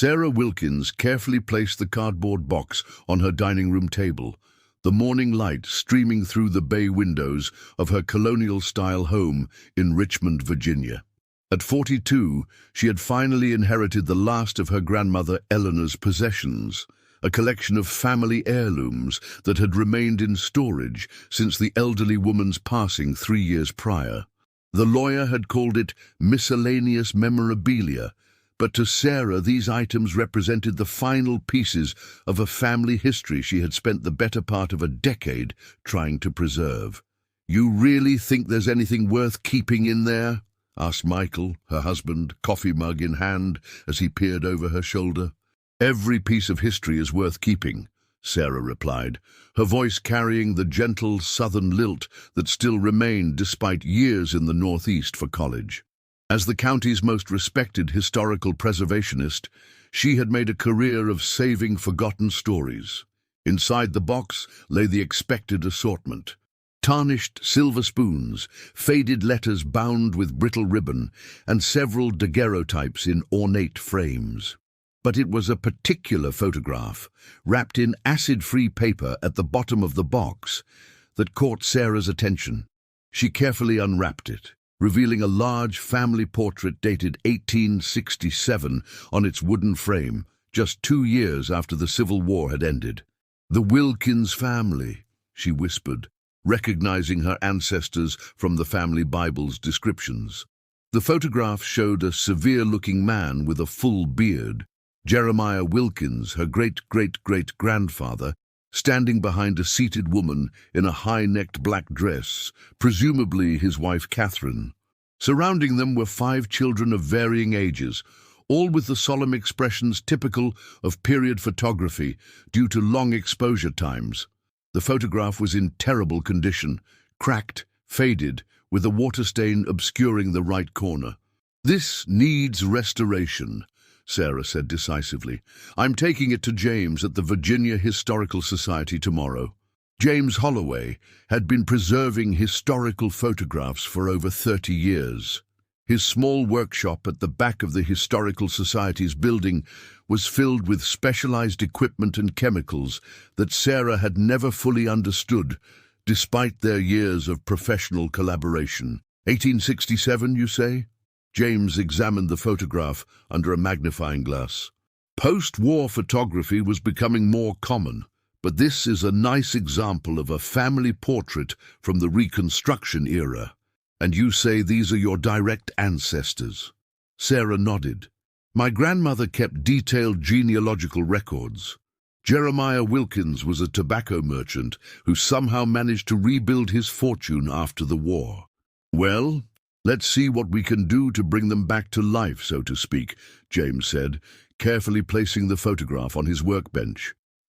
Sarah Wilkins carefully placed the cardboard box on her dining room table, the morning light streaming through the bay windows of her colonial-style home in Richmond, Virginia. At 42, she had finally inherited the last of her grandmother Eleanor's possessions, a collection of family heirlooms that had remained in storage since the elderly woman's passing 3 years prior. The lawyer had called it miscellaneous memorabilia, but to Sarah these items represented the final pieces of a family history she had spent the better part of a decade trying to preserve. "You really think there's anything worth keeping in there?" asked Michael, her husband, coffee mug in hand, as he peered over her shoulder. "Every piece of history is worth keeping," Sarah replied, her voice carrying the gentle southern lilt that still remained despite years in the Northeast for college. As the county's most respected historical preservationist, she had made a career of saving forgotten stories. Inside the box lay the expected assortment: tarnished silver spoons, faded letters bound with brittle ribbon, and several daguerreotypes in ornate frames. But it was a particular photograph, wrapped in acid-free paper at the bottom of the box, that caught Sarah's attention. She carefully unwrapped it, revealing a large family portrait dated 1867 on its wooden frame, just 2 years after the Civil War had ended. "The Wilkins family," she whispered, recognizing her ancestors from the family Bible's descriptions. The photograph showed a severe-looking man with a full beard, Jeremiah Wilkins, her great-great-great-grandfather, standing behind a seated woman in a high-necked black dress, presumably his wife Catherine. Surrounding them were 5 children of varying ages, all with the solemn expressions typical of period photography due to long exposure times. The photograph was in terrible condition, cracked, faded, with a water stain obscuring the right corner. "This needs restoration," Sarah said decisively. "I'm taking it to James at the Virginia Historical Society tomorrow." James Holloway had been preserving historical photographs for over 30 years. His small workshop at the back of the Historical Society's building was filled with specialized equipment and chemicals that Sarah had never fully understood, despite their years of professional collaboration. 1867, you say? James examined the photograph under a magnifying glass. Post-war photography was becoming more common, but this is a nice example of a family portrait from the Reconstruction era. And you say these are your direct ancestors? Sarah nodded. "My grandmother kept detailed genealogical records. Jeremiah Wilkins was a tobacco merchant who somehow managed to rebuild his fortune after the war. Well, let's see what we can do to bring them back to life, so to speak," James said, carefully placing the photograph on his workbench.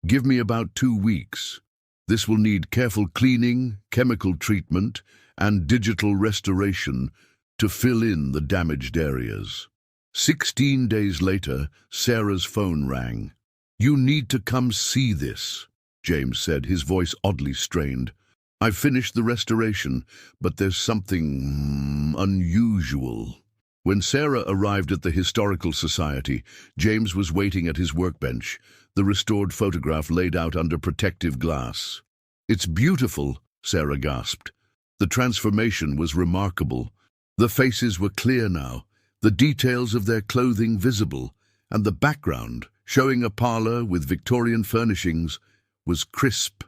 "Give me about 2 weeks. This will need careful cleaning, chemical treatment, and digital restoration to fill in the damaged areas." 16 days later, Sarah's phone rang. "You need to come see this," James said, his voice oddly strained. "I've finished the restoration, but there's something unusual." When Sarah arrived at the Historical Society, James was waiting at his workbench, the restored photograph laid out under protective glass. "It's beautiful," Sarah gasped. The transformation was remarkable. The faces were clear now, the details of their clothing visible, and the background, showing a parlor with Victorian furnishings, was crisp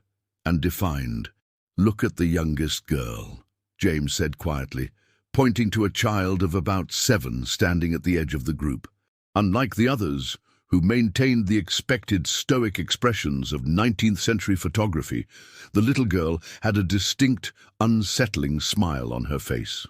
and defined. "Look at the youngest girl," James said quietly, pointing to a child of about 7 standing at the edge of the group. Unlike the others, who maintained the expected stoic expressions of 19th century photography, the little girl had a distinct, unsettling smile on her face.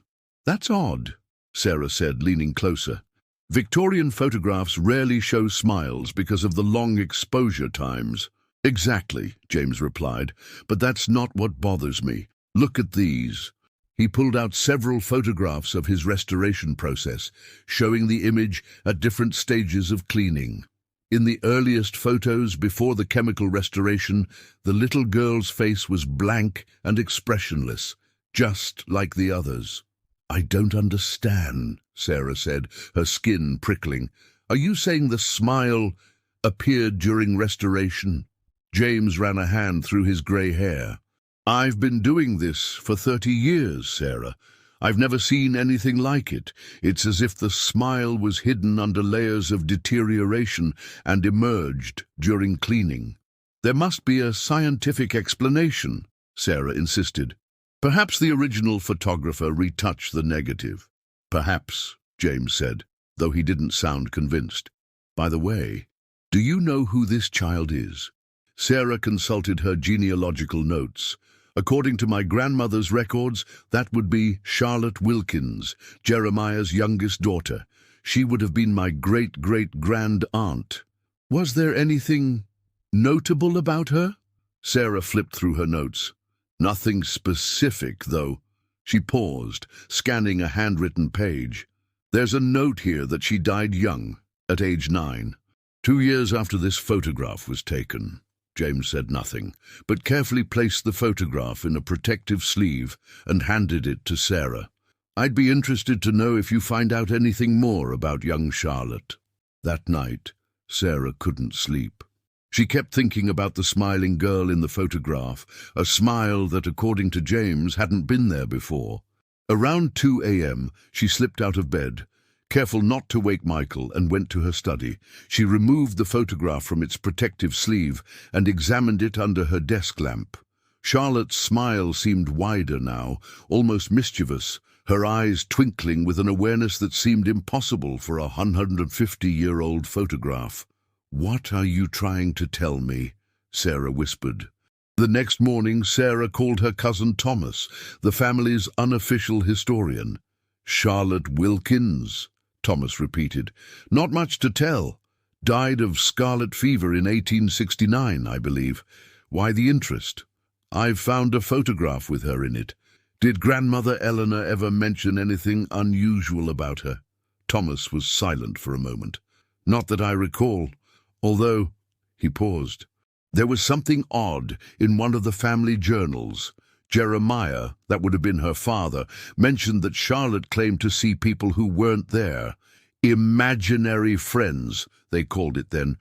"That's odd," Sarah said, leaning closer. "Victorian photographs rarely show smiles because of the long exposure times." "Exactly," James replied, "but that's not what bothers me. Look at these." He pulled out several photographs of his restoration process, showing the image at different stages of cleaning. In the earliest photos before the chemical restoration, the little girl's face was blank and expressionless, just like the others. "I don't understand," Sarah said, her skin prickling. Are you saying the smile appeared during restoration? James ran a hand through his grey hair. I've been doing this for 30 years, Sarah. I've never seen anything like it. It's as if the smile was hidden under layers of deterioration and emerged during cleaning. There must be a scientific explanation, Sarah insisted. Perhaps the original photographer retouched the negative. Perhaps, James said, though he didn't sound convinced. By the way, do you know who this child is? Sarah consulted her genealogical notes. According to my grandmother's records, that would be Charlotte Wilkins, Jeremiah's youngest daughter. She would have been my great-great-grand aunt. Was there anything notable about her? Sarah flipped through her notes. Nothing specific, though. She paused, scanning a handwritten page. There's a note here that she died young, at age 9. 2 years after this photograph was taken. James said nothing, but carefully placed the photograph in a protective sleeve and handed it to Sarah. I'd be interested to know if you find out anything more about young Charlotte. That night, Sarah couldn't sleep. She kept thinking about the smiling girl in the photograph, a smile that, according to James, hadn't been there before. Around 2 a.m., she slipped out of bed, careful not to wake Michael, and went to her study. She removed the photograph from its protective sleeve and examined it under her desk lamp. Charlotte's smile seemed wider now, almost mischievous, her eyes twinkling with an awareness that seemed impossible for a 150-year-old photograph. "What are you trying to tell me?" Sarah whispered. The next morning, Sarah called her cousin Thomas, the family's unofficial historian. "Charlotte Wilkins," Thomas repeated. "Not much to tell. Died of scarlet fever in 1869, I believe. Why the interest? I've found a photograph with her in it. Did Grandmother Eleanor ever mention anything unusual about her?" Thomas was silent for a moment. "Not that I recall, although—" He paused. "There was something odd in one of the family journals. Jeremiah, that would have been her father, mentioned that Charlotte claimed to see people who weren't there. Imaginary friends, they called it then.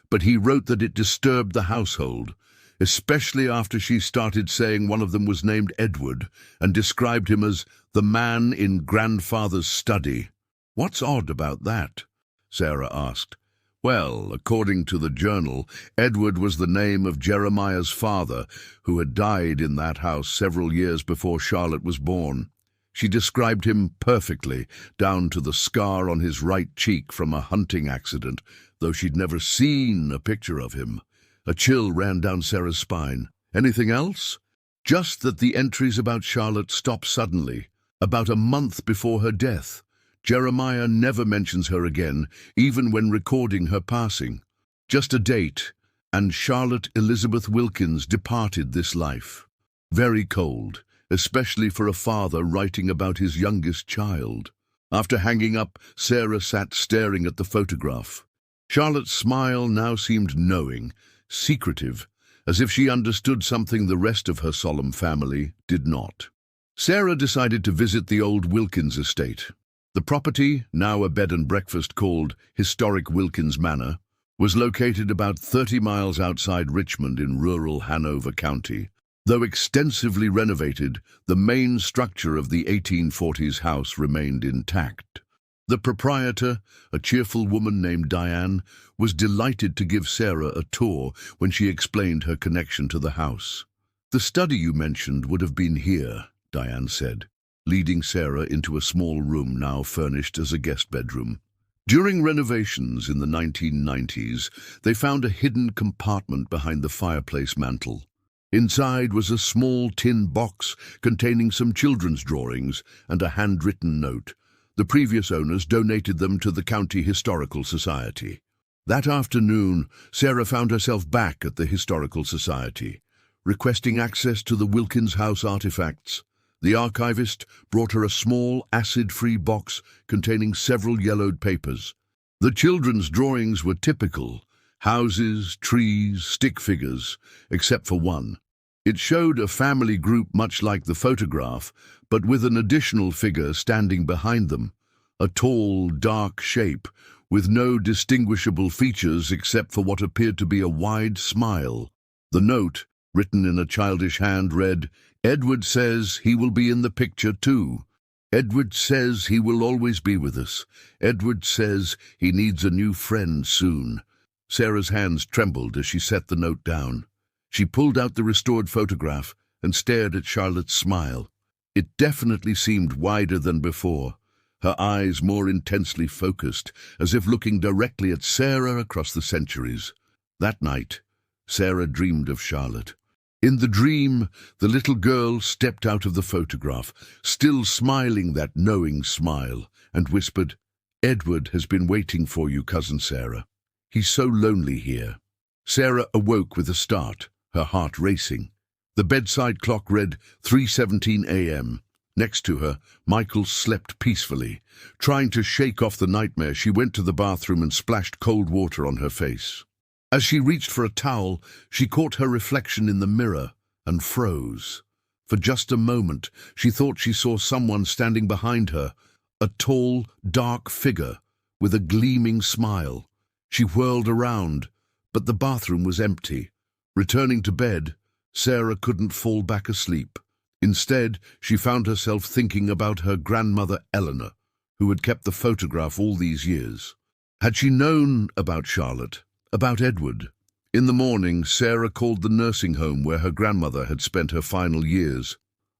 But he wrote that it disturbed the household, especially after she started saying one of them was named Edward and described him as the man in grandfather's study." "What's odd about that?" Sarah asked. "Well, according to the journal, Edward was the name of Jeremiah's father, who had died in that house several years before Charlotte was born. She described him perfectly, down to the scar on his right cheek from a hunting accident, though she'd never seen a picture of him." A chill ran down Sarah's spine. "Anything else?" "Just that the entries about Charlotte stopped suddenly, about a month before her death. Jeremiah never mentions her again, even when recording her passing. Just a date, and Charlotte Elizabeth Wilkins departed this life. Very cold, especially for a father writing about his youngest child." After hanging up, Sarah sat staring at the photograph. Charlotte's smile now seemed knowing, secretive, as if she understood something the rest of her solemn family did not. Sarah decided to visit the old Wilkins estate. The property, now a bed and breakfast called Historic Wilkins Manor, was located about 30 miles outside Richmond in rural Hanover County. Though extensively renovated, the main structure of the 1840s house remained intact. The proprietor, a cheerful woman named Diane, was delighted to give Sarah a tour when she explained her connection to the house. "The study you mentioned would have been here," Diane said, leading Sarah into a small room now furnished as a guest bedroom. During renovations in the 1990s, they found a hidden compartment behind the fireplace mantel. Inside was a small tin box containing some children's drawings and a handwritten note. The previous owners donated them to the County Historical Society. That afternoon, Sarah found herself back at the Historical Society, requesting access to the Wilkins House artifacts. The archivist brought her a small, acid-free box containing several yellowed papers. The children's drawings were typical: houses, trees, stick figures, except for one. It showed a family group much like the photograph, but with an additional figure standing behind them. a tall, dark shape with no distinguishable features except for what appeared to be a wide smile. The note, written in a childish hand, read, "Edward says he will be in the picture too. Edward says he will always be with us. Edward says he needs a new friend soon." Sarah's hands trembled as she set the note down. She pulled out the restored photograph and stared at Charlotte's smile. It definitely seemed wider than before, her eyes more intensely focused, as if looking directly at Sarah across the centuries. That night, Sarah dreamed of Charlotte. In the dream, the little girl stepped out of the photograph, still smiling that knowing smile, and whispered, "Edward has been waiting for you, Cousin Sarah. He's so lonely here." Sarah awoke with a start, her heart racing. The bedside clock read 3:17 a.m. Next to her, Michael slept peacefully. Trying to shake off the nightmare, she went to the bathroom and splashed cold water on her face. As she reached for a towel, she caught her reflection in the mirror and froze. For just a moment, she thought she saw someone standing behind her, a tall, dark figure with a gleaming smile. She whirled around, but the bathroom was empty. Returning to bed, Sarah couldn't fall back asleep. Instead, she found herself thinking about her grandmother Eleanor, who had kept the photograph all these years. Had she known about Charlotte? About Edward? In the morning, Sarah called the nursing home where her grandmother had spent her final years.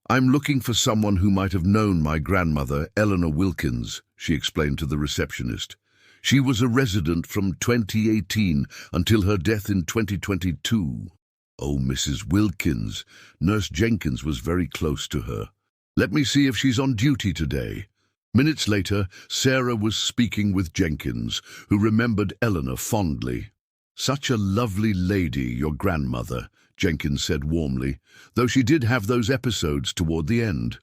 "I'm looking for someone who might have known my grandmother, Eleanor Wilkins," she explained to the receptionist. "She was a resident from 2018 until her death in 2022. Oh, Mrs. Wilkins. Nurse Jenkins was very close to her. Let me see if she's on duty today." Minutes later, Sarah was speaking with Jenkins, who remembered Eleanor fondly. "Such a lovely lady, your grandmother," Jenkins said warmly, though she did have those episodes toward the end.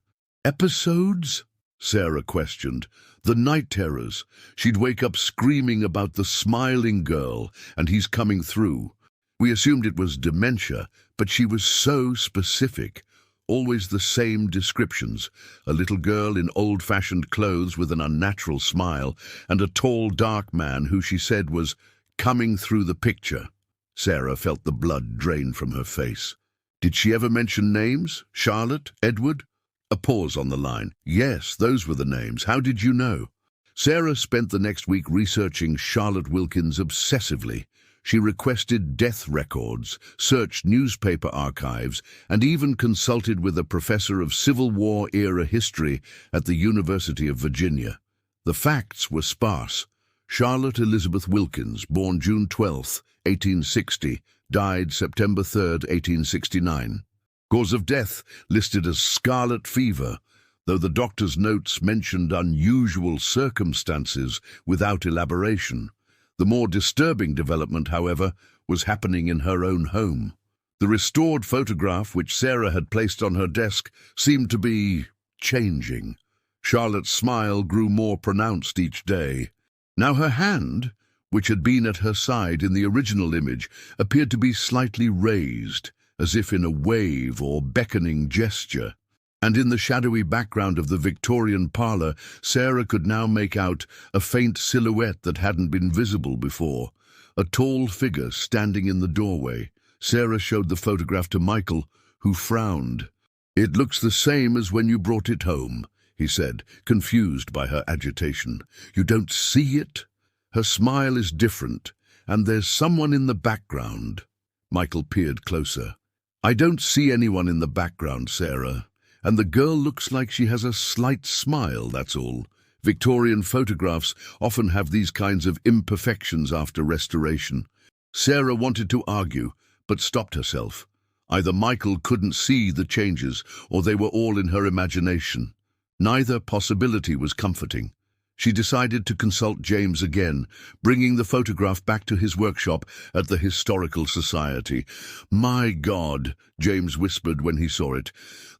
"Episodes?" Sarah questioned. "The night terrors. She'd wake up screaming about the smiling girl, and he's coming through. We assumed it was dementia, but she was so specific. Always the same descriptions. A little girl in old-fashioned clothes with an unnatural smile, and a tall, dark man who she said was coming through the picture." Sarah felt the blood drain from her face. "Did she ever mention names? Charlotte? Edward?" A pause on the line. "Yes, those were the names. How did you know?" Sarah spent the next week researching Charlotte Wilkins obsessively. She requested death records, searched newspaper archives, and even consulted with a professor of Civil War-era history at the University of Virginia. The facts were sparse. Charlotte Elizabeth Wilkins, born June 12, 1860, died September 3, 1869. Cause of death listed as scarlet fever, though the doctor's notes mentioned unusual circumstances without elaboration. The more disturbing development, however, was happening in her own home. The restored photograph which Sarah had placed on her desk seemed to be changing. Charlotte's smile grew more pronounced each day. Now her hand, which had been at her side in the original image, appeared to be slightly raised, as if in a wave or beckoning gesture. And in the shadowy background of the Victorian parlour, Sarah could now make out a faint silhouette that hadn't been visible before. A tall figure standing in the doorway. Sarah showed the photograph to Michael, who frowned. "It looks the same as when you brought it home," he said, confused by her agitation. "You don't see it? Her smile is different, and there's someone in the background." Michael peered closer. "I don't see anyone in the background, Sarah. And the girl looks like she has a slight smile, that's all. Victorian photographs often have these kinds of imperfections after restoration." Sarah wanted to argue, but stopped herself. Either Michael couldn't see the changes, or they were all in her imagination. Neither possibility was comforting. She decided to consult James again, bringing the photograph back to his workshop at the Historical Society. "My God," James whispered when he saw it.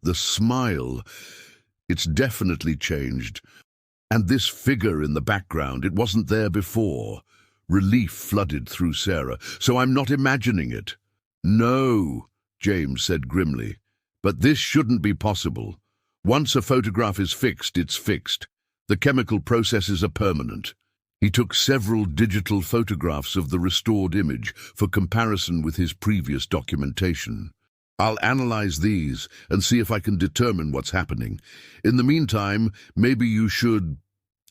"The smile. It's definitely changed. And this figure in the background, it wasn't there before." Relief flooded through Sarah. "So I'm not imagining it." "No," James said grimly. "But this shouldn't be possible. Once a photograph is fixed, it's fixed. The chemical processes are permanent. He took several digital photographs of the restored image for comparison with his previous documentation. I'll analyze these and see if I can determine what's happening. In the meantime, maybe you should,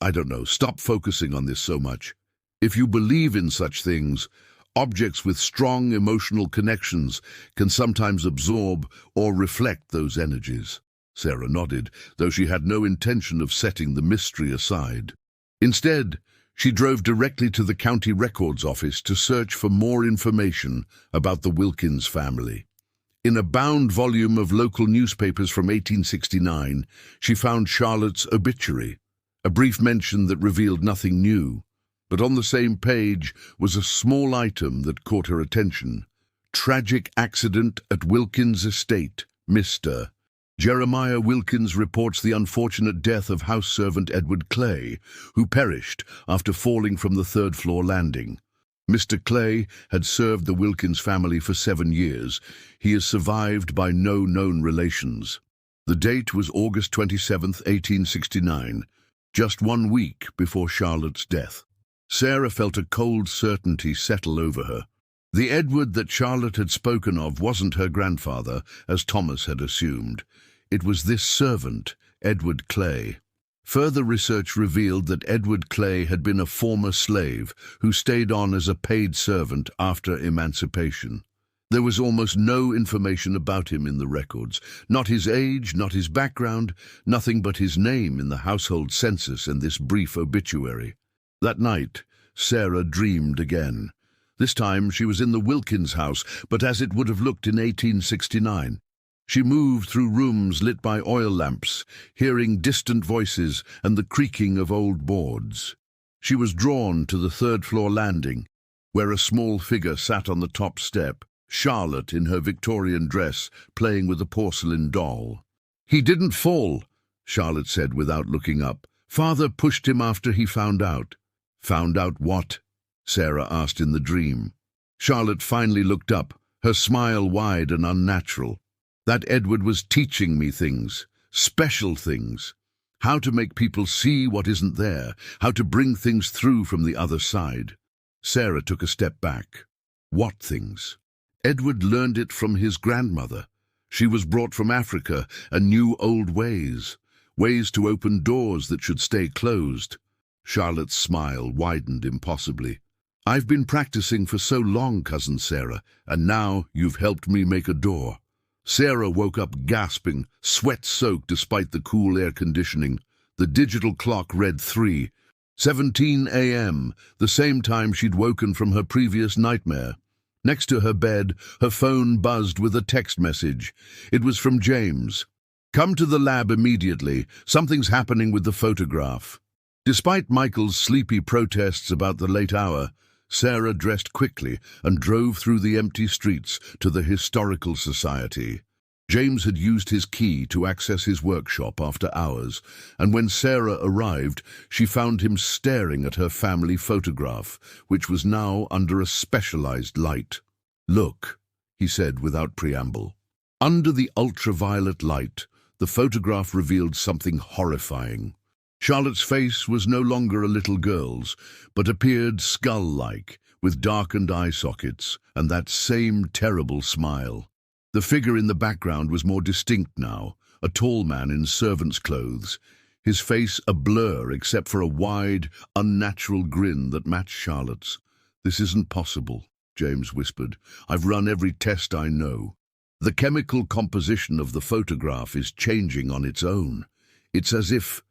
I don't know, stop focusing on this so much. If you believe in such things, objects with strong emotional connections can sometimes absorb or reflect those energies. Sarah nodded, though she had no intention of setting the mystery aside. Instead, she drove directly to the county records office to search for more information about the Wilkins family. In a bound volume of local newspapers from 1869, she found Charlotte's obituary, a brief mention that revealed nothing new. But on the same page was a small item that caught her attention. Tragic accident at Wilkins estate, Mr. Jeremiah Wilkins reports the unfortunate death of house servant Edward Clay, who perished after falling from the third-floor landing. Mr. Clay had served the Wilkins family for 7 years. He is survived by no known relations. The date was August 27, 1869, just 1 week before Charlotte's death. Sarah felt a cold certainty settle over her. The Edward that Charlotte had spoken of wasn't her grandfather, as Thomas had assumed. It was this servant, Edward Clay. Further research revealed that Edward Clay had been a former slave who stayed on as a paid servant after emancipation. There was almost no information about him in the records, not his age, not his background, nothing but his name in the household census and this brief obituary. That night, Sarah dreamed again. This time she was in the Wilkins house, but as it would have looked in 1869. She moved through rooms lit by oil lamps, hearing distant voices and the creaking of old boards. She was drawn to the third-floor landing, where a small figure sat on the top step, Charlotte in her Victorian dress, playing with a porcelain doll. "He didn't fall," Charlotte said without looking up. "Father pushed him after he found out." "Found out what?" Sarah asked in the dream. Charlotte finally looked up, her smile wide and unnatural. "That Edward was teaching me things, special things. How to make people see what isn't there, how to bring things through from the other side." Sarah took a step back. What things? Edward learned it from his grandmother. She was brought from Africa and knew old ways, ways to open doors that should stay closed. Charlotte's smile widened impossibly. "I've been practicing for so long, Cousin Sarah, and now you've helped me make a door." Sarah woke up gasping, sweat-soaked despite the cool air conditioning. The digital clock read 3:17 a.m., the same time she'd woken from her previous nightmare. Next to her bed, her phone buzzed with a text message. It was from James. "Come to the lab immediately. Something's happening with the photograph." Despite Michael's sleepy protests about the late hour, Sarah dressed quickly and drove through the empty streets to the Historical Society. James had used his key to access his workshop after hours, and when Sarah arrived, she found him staring at her family photograph, which was now under a specialized light. "Look," he said without preamble. Under the ultraviolet light, the photograph revealed something horrifying. Charlotte's face was no longer a little girl's, but appeared skull-like, with darkened eye sockets, and that same terrible smile. The figure in the background was more distinct now, a tall man in servant's clothes, his face a blur except for a wide, unnatural grin that matched Charlotte's. "This isn't possible," James whispered. "I've run every test I know. The chemical composition of the photograph is changing on its own. It's as if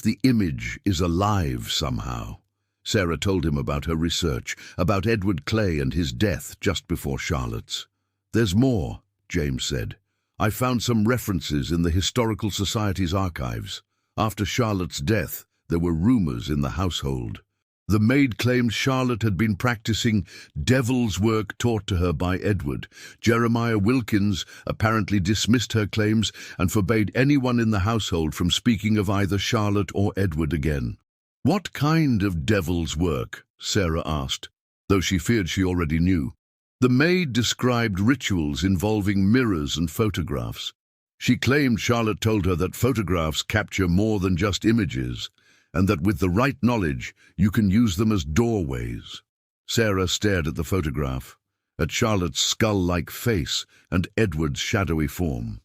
the image is alive somehow." Sarah told him about her research, about Edward Clay and his death just before Charlotte's. "There's more," James said. "I found some references in the Historical Society's archives. After Charlotte's death, there were rumors in the household. The maid claimed Charlotte had been practicing devil's work taught to her by Edward. Jeremiah Wilkins apparently dismissed her claims and forbade anyone in the household from speaking of either Charlotte or Edward again." "What kind of devil's work?" Sarah asked, though she feared she already knew. The maid described rituals involving mirrors and photographs. She claimed Charlotte told her that photographs capture more than just images. and that with the right knowledge, you can use them as doorways. Sarah stared at the photograph, at Charlotte's skull-like face and Edward's shadowy form.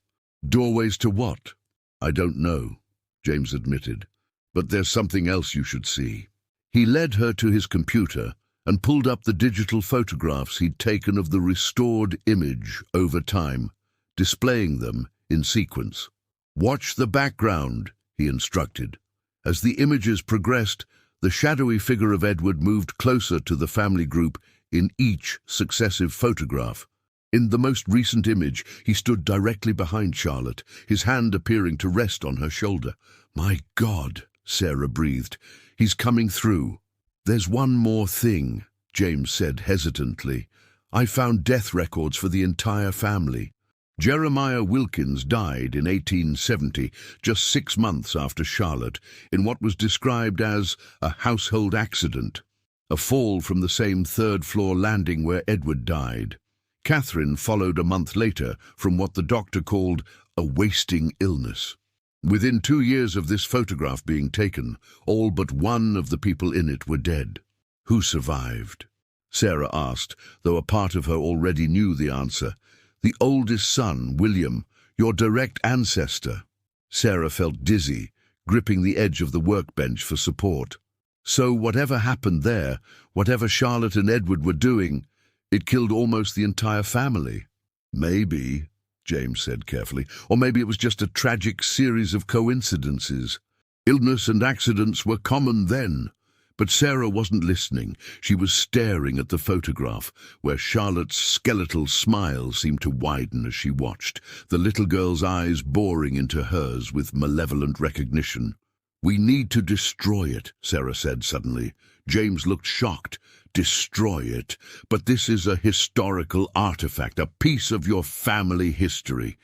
Doorways to what? I don't know, James admitted, but there's something else you should see. He led her to his computer and pulled up the digital photographs he'd taken of the restored image over time, displaying them in sequence. Watch the background, he instructed. As the images progressed, the shadowy figure of Edward moved closer to the family group in each successive photograph. In the most recent image, he stood directly behind Charlotte, his hand appearing to rest on her shoulder. My God, Sarah breathed. He's coming through. There's one more thing, James said hesitantly. I found death records for the entire family. Jeremiah Wilkins died in 1870, just 6 months after Charlotte, in what was described as a household accident, a fall from the same third-floor landing where Edward died. Catherine followed a month later from what the doctor called a wasting illness. Within 2 years of this photograph being taken, all but one of the people in it were dead. Who survived? Sarah asked, though a part of her already knew the answer. The oldest son, William, your direct ancestor. Sarah felt dizzy, gripping the edge of the workbench for support. So whatever happened there, whatever Charlotte and Edward were doing, it killed almost the entire family. Maybe, James said carefully, or maybe it was just a tragic series of coincidences. Illness and accidents were common then. But Sarah wasn't listening. She was staring at the photograph, where Charlotte's skeletal smile seemed to widen as she watched, the little girl's eyes boring into hers with malevolent recognition. We need to destroy it, Sarah said suddenly. James looked shocked. Destroy it? But this is a historical artifact, a piece of your family history.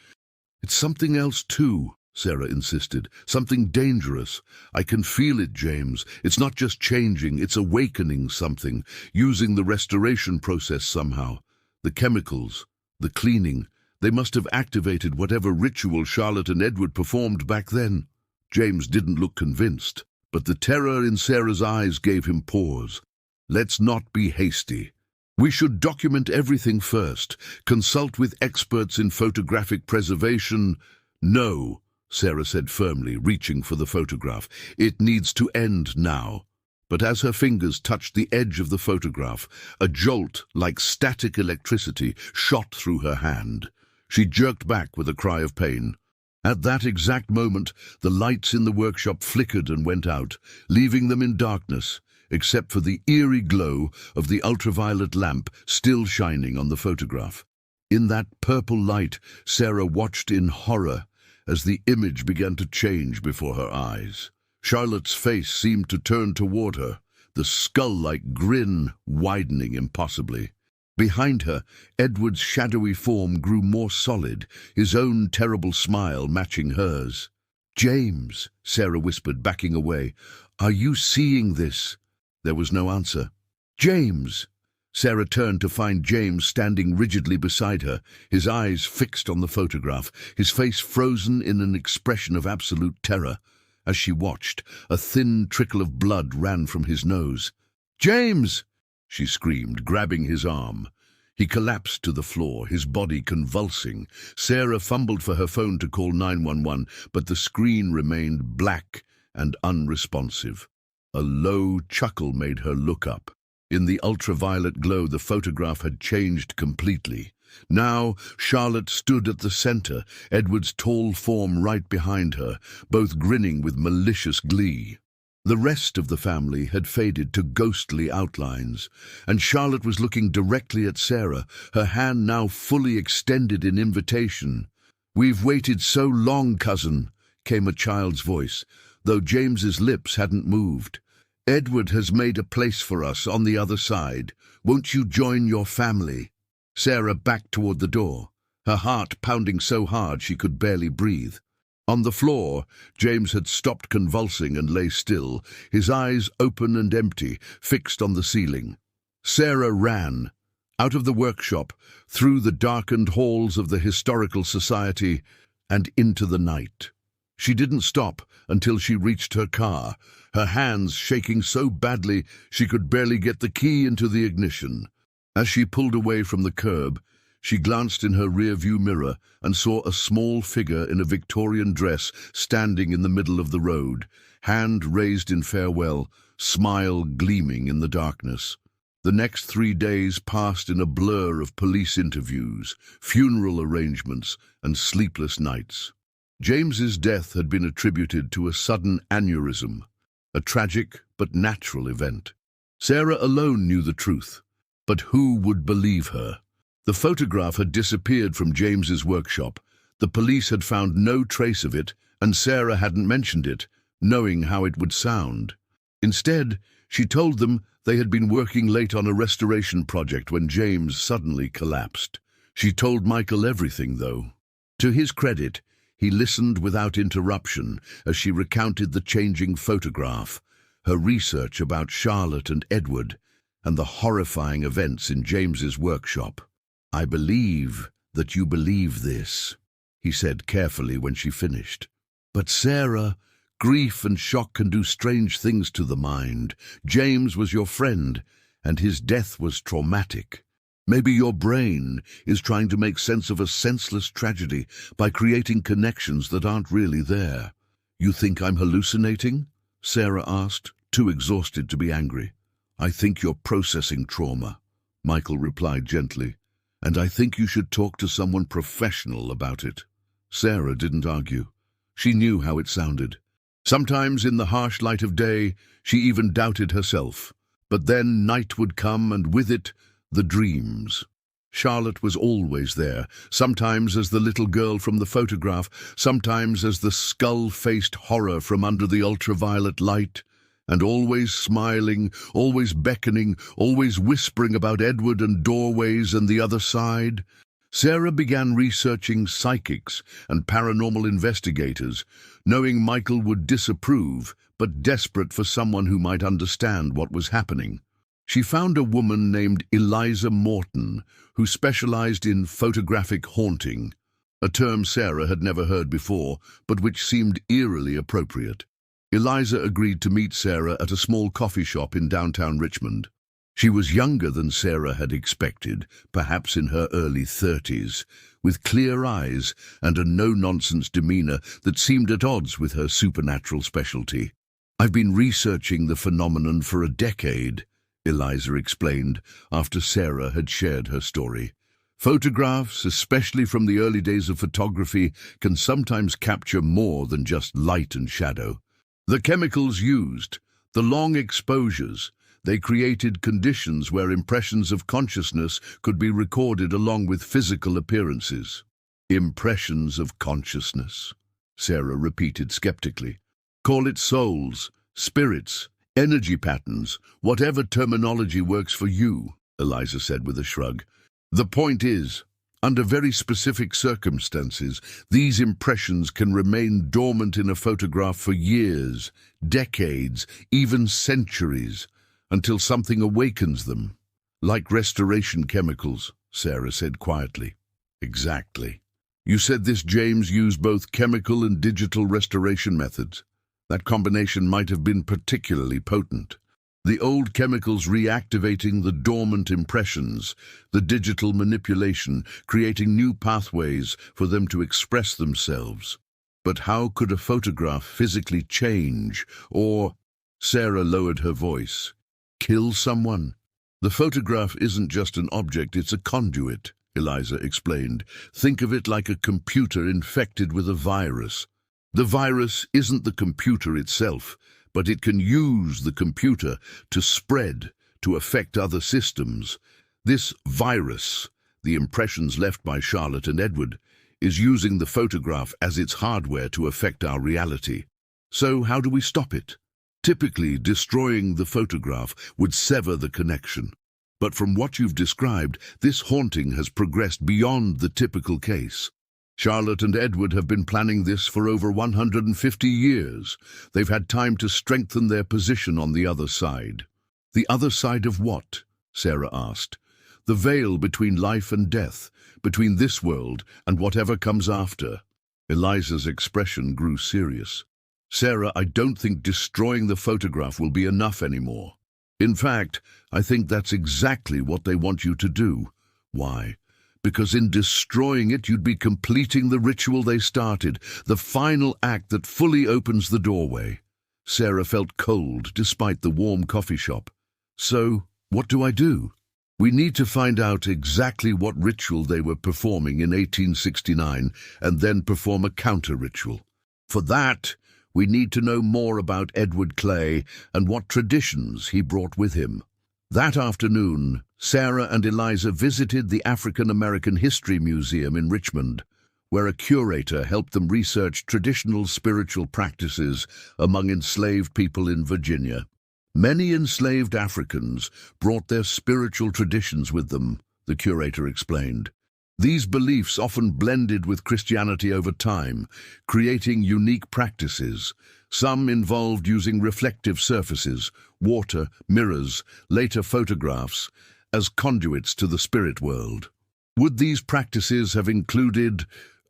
It's something else too, Sarah insisted. Something dangerous. I can feel it, James. It's not just changing, it's awakening something, using the restoration process somehow. The chemicals, the cleaning, they must have activated whatever ritual Charlotte and Edward performed back then. James didn't look convinced, but the terror in Sarah's eyes gave him pause. Let's not be hasty. We should document everything first, consult with experts in photographic preservation. No, Sarah said firmly, reaching for the photograph. It needs to end now. But as her fingers touched the edge of the photograph, a jolt like static electricity shot through her hand. She jerked back with a cry of pain. At that exact moment, the lights in the workshop flickered and went out, leaving them in darkness, except for the eerie glow of the ultraviolet lamp still shining on the photograph. In that purple light, Sarah watched in horror as the image began to change before her eyes. Charlotte's face seemed to turn toward her, the skull-like grin widening impossibly. Behind her, Edward's shadowy form grew more solid, his own terrible smile matching hers. "James," Sarah whispered, backing away, "are you seeing this?" There was no answer. "James!" Sarah turned to find James standing rigidly beside her, his eyes fixed on the photograph, his face frozen in an expression of absolute terror. As she watched, a thin trickle of blood ran from his nose. "James!" she screamed, grabbing his arm. He collapsed to the floor, his body convulsing. Sarah fumbled for her phone to call 911, but the screen remained black and unresponsive. A low chuckle made her look up. In the ultraviolet glow, the photograph had changed completely. Now, Charlotte stood at the center, Edward's tall form right behind her, both grinning with malicious glee. The rest of the family had faded to ghostly outlines, and Charlotte was looking directly at Sarah, her hand now fully extended in invitation. "We've waited so long, cousin," came a child's voice, though James's lips hadn't moved. "Edward has made a place for us on the other side. Won't you join your family?" Sarah backed toward the door, her heart pounding so hard she could barely breathe. On the floor, James had stopped convulsing and lay still, his eyes open and empty, fixed on the ceiling. Sarah ran, out of the workshop, through the darkened halls of the Historical Society, and into the night. She didn't stop until she reached her car, her hands shaking so badly she could barely get the key into the ignition. As she pulled away from the curb, she glanced in her rear-view mirror and saw a small figure in a Victorian dress standing in the middle of the road, hand raised in farewell, smile gleaming in the darkness. The next 3 days passed in a blur of police interviews, funeral arrangements, and sleepless nights. James's death had been attributed to a sudden aneurysm, a tragic but natural event. Sarah alone knew the truth, but who would believe her? The photograph had disappeared from James's workshop. The police had found no trace of it, and Sarah hadn't mentioned it, knowing how it would sound. Instead, she told them they had been working late on a restoration project when James suddenly collapsed. She told Michael everything, though. To his credit, he listened without interruption as she recounted the changing photograph, her research about Charlotte and Edward, and the horrifying events in James's workshop. "I believe that you believe this," he said carefully when she finished. "But Sarah, grief and shock can do strange things to the mind. James was your friend, and his death was traumatic. Maybe your brain is trying to make sense of a senseless tragedy by creating connections that aren't really there." "You think I'm hallucinating?" Sarah asked, too exhausted to be angry. "I think you're processing trauma," Michael replied gently. "And I think you should talk to someone professional about it." Sarah didn't argue. She knew how it sounded. Sometimes in the harsh light of day, she even doubted herself. But then night would come, and with it, the dreams. Charlotte was always there, sometimes as the little girl from the photograph, sometimes as the skull-faced horror from under the ultraviolet light, and always smiling, always beckoning, always whispering about Edward and doorways and the other side. Sarah began researching psychics and paranormal investigators, knowing Michael would disapprove, but desperate for someone who might understand what was happening. She found a woman named Eliza Morton, who specialized in photographic haunting, a term Sarah had never heard before, but which seemed eerily appropriate. Eliza agreed to meet Sarah at a small coffee shop in downtown Richmond. She was younger than Sarah had expected, perhaps in her early 30s, with clear eyes and a no-nonsense demeanor that seemed at odds with her supernatural specialty. "I've been researching the phenomenon for a decade," Eliza explained after Sarah had shared her story. "Photographs, especially from the early days of photography, can sometimes capture more than just light and shadow. The chemicals used, the long exposures, they created conditions where impressions of consciousness could be recorded along with physical appearances." "Impressions of consciousness," Sarah repeated skeptically. "Call it souls, spirits, energy patterns, whatever terminology works for you," Eliza said with a shrug. "The point is, under very specific circumstances, these impressions can remain dormant in a photograph for years, decades, even centuries, until something awakens them. Like restoration chemicals," Sarah said quietly. "Exactly. You said this James used both chemical and digital restoration methods. That combination might have been particularly potent. The old chemicals reactivating the dormant impressions, the digital manipulation, creating new pathways for them to express themselves. But how could a photograph physically change, or—" Sarah lowered her voice. "Kill someone? The photograph isn't just an object, it's a conduit," Eliza explained. "Think of it like a computer infected with a virus. The virus isn't the computer itself, but it can use the computer to spread, to affect other systems. This virus, the impressions left by Charlotte and Edward, is using the photograph as its hardware to affect our reality. So how do we stop it? Typically, destroying the photograph would sever the connection. But from what you've described, this haunting has progressed beyond the typical case. Charlotte and Edward have been planning this for over 150 years. They've had time to strengthen their position on the other side." "The other side of what?" Sarah asked. "The veil between life and death, between this world and whatever comes after." Eliza's expression grew serious. Sarah, I don't think destroying the photograph will be enough anymore. In fact, I think that's exactly what they want you to do. Why? Because in destroying it, you'd be completing the ritual they started, the final act that fully opens the doorway. Sarah felt cold despite the warm coffee shop. So, what do I do? We need to find out exactly what ritual they were performing in 1869 and then perform a counter-ritual. For that, we need to know more about Edward Clay and what traditions he brought with him. That afternoon, Sarah and Eliza visited the African American History Museum in Richmond, where a curator helped them research traditional spiritual practices among enslaved people in Virginia. Many enslaved Africans brought their spiritual traditions with them, the curator explained. These beliefs often blended with Christianity over time, creating unique practices. Some involved using reflective surfaces, water, mirrors, later photographs, as conduits to the spirit world. Would these practices have included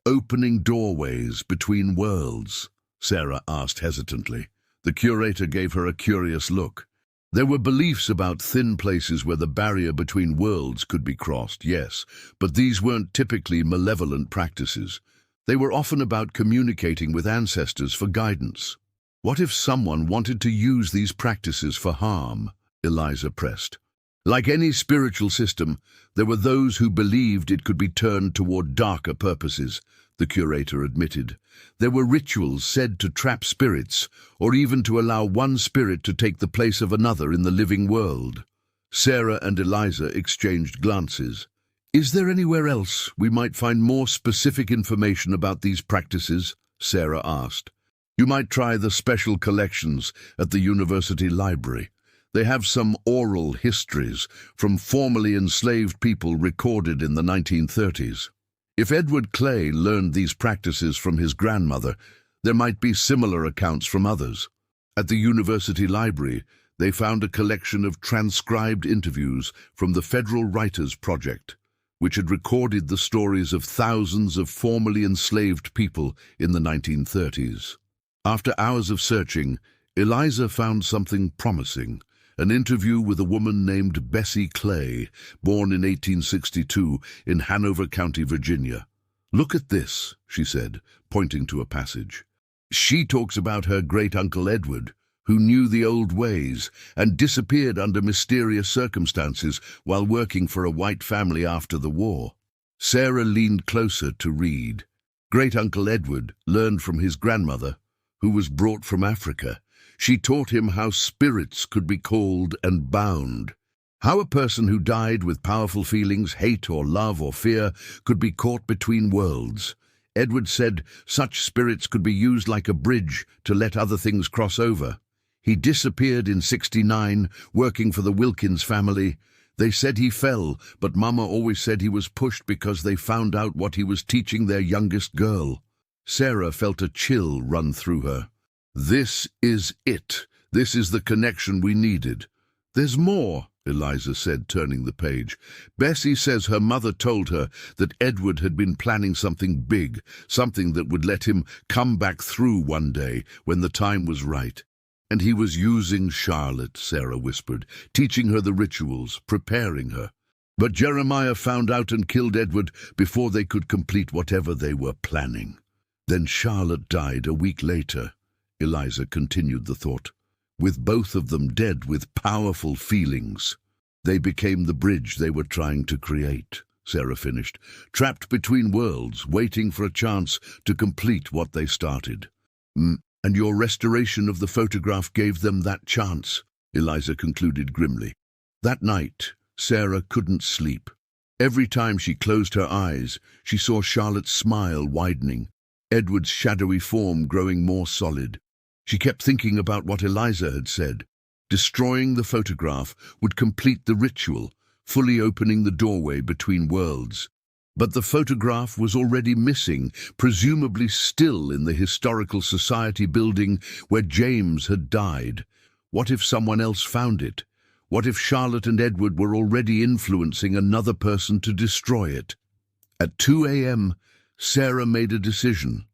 opening doorways between worlds? Sarah asked hesitantly. The curator gave her a curious look. There were beliefs about thin places where the barrier between worlds could be crossed, yes, but these weren't typically malevolent practices. They were often about communicating with ancestors for guidance. What if someone wanted to use these practices for harm? Eliza pressed. Like any spiritual system, there were those who believed it could be turned toward darker purposes, the curator admitted. There were rituals said to trap spirits, or even to allow one spirit to take the place of another in the living world. Sarah and Eliza exchanged glances. Is there anywhere else we might find more specific information about these practices? Sarah asked. You might try the special collections at the university library. They have some oral histories from formerly enslaved people recorded in the 1930s. If Edward Clay learned these practices from his grandmother, there might be similar accounts from others. At the university library, they found a collection of transcribed interviews from the Federal Writers Project, which had recorded the stories of thousands of formerly enslaved people in the 1930s. After hours of searching, Eliza found something promising. An interview with a woman named Bessie Clay, born in 1862 in Hanover County, Virginia. Look at this, she said, pointing to a passage. She talks about her great-uncle Edward, who knew the old ways and disappeared under mysterious circumstances while working for a white family after the war. Sarah leaned closer to read. Great-uncle Edward learned from his grandmother, who was brought from Africa. She taught him how spirits could be called and bound, how a person who died with powerful feelings, hate or love or fear, could be caught between worlds. Edward said such spirits could be used like a bridge to let other things cross over. He disappeared in '69, working for the Wilkins family. They said he fell, but Mama always said he was pushed because they found out what he was teaching their youngest girl. Sarah felt a chill run through her. This is it. This is the connection we needed. There's more, Eliza said, turning the page. Bessie says her mother told her that Edward had been planning something big, something that would let him come back through one day when the time was right. And he was using Charlotte, Sarah whispered, teaching her the rituals, preparing her. But Jeremiah found out and killed Edward before they could complete whatever they were planning. Then Charlotte died a week later. Eliza continued the thought. With both of them dead with powerful feelings. They became the bridge they were trying to create, Sarah finished, trapped between worlds, waiting for a chance to complete what they started. And your restoration of the photograph gave them that chance, Eliza concluded grimly. That night, Sarah couldn't sleep. Every time she closed her eyes, she saw Charlotte's smile widening, Edward's shadowy form growing more solid. She kept thinking about what Eliza had said. Destroying the photograph would complete the ritual, fully opening the doorway between worlds. But the photograph was already missing, presumably still in the Historical Society building where James had died. What if someone else found it? What if Charlotte and Edward were already influencing another person to destroy it? At 2 a.m., Sarah made a decision.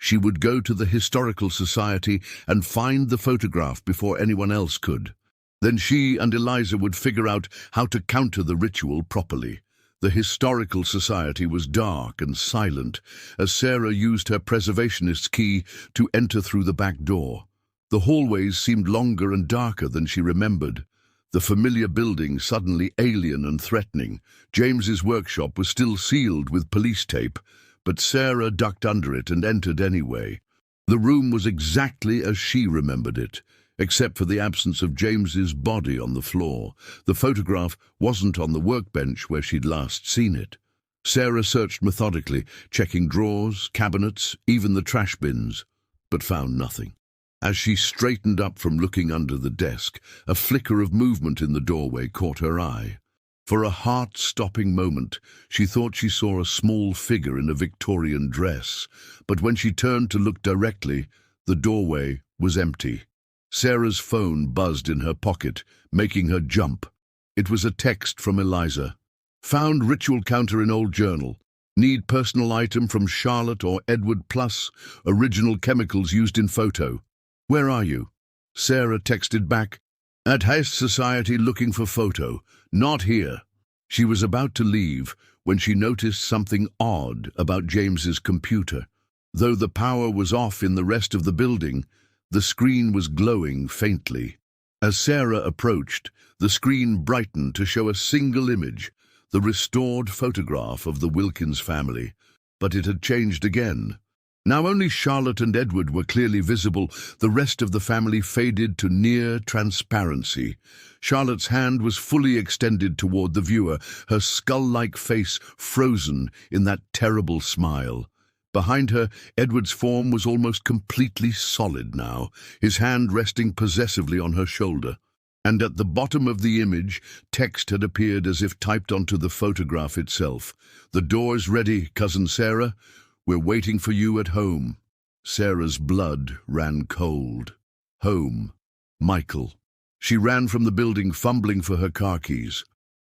She would go to the Historical Society and find the photograph before anyone else could. Then she and Eliza would figure out how to counter the ritual properly. The Historical Society was dark and silent as Sarah used her preservationist's key to enter through the back door. The hallways seemed longer and darker than she remembered. The familiar building suddenly alien and threatening. James's workshop was still sealed with police tape, but Sarah ducked under it and entered anyway. The room was exactly as she remembered it, except for the absence of James's body on the floor. The photograph wasn't on the workbench where she'd last seen it. Sarah searched methodically, checking drawers, cabinets, even the trash bins, but found nothing. As she straightened up from looking under the desk, a flicker of movement in the doorway caught her eye. For a heart-stopping moment, she thought she saw a small figure in a Victorian dress, but when she turned to look directly, the doorway was empty. Sarah's phone buzzed in her pocket, making her jump. It was a text from Eliza. Found ritual counter in old journal. Need personal item from Charlotte or Edward plus original chemicals used in photo. Where are you? Sarah texted back, at Heist Society looking for photo. Not here. She was about to leave when she noticed something odd about James's computer. Though the power was off in the rest of the building, the screen was glowing faintly. As Sarah approached, the screen brightened to show a single image, the restored photograph of the Wilkins family. But it had changed again. Now only Charlotte and Edward were clearly visible. The rest of the family faded to near transparency. Charlotte's hand was fully extended toward the viewer, her skull-like face frozen in that terrible smile. Behind her, Edward's form was almost completely solid now, his hand resting possessively on her shoulder. And at the bottom of the image, text had appeared as if typed onto the photograph itself. The door's ready, Cousin Sarah. We're waiting for you at home. Sarah's blood ran cold. Home. Michael. She ran from the building, fumbling for her car keys.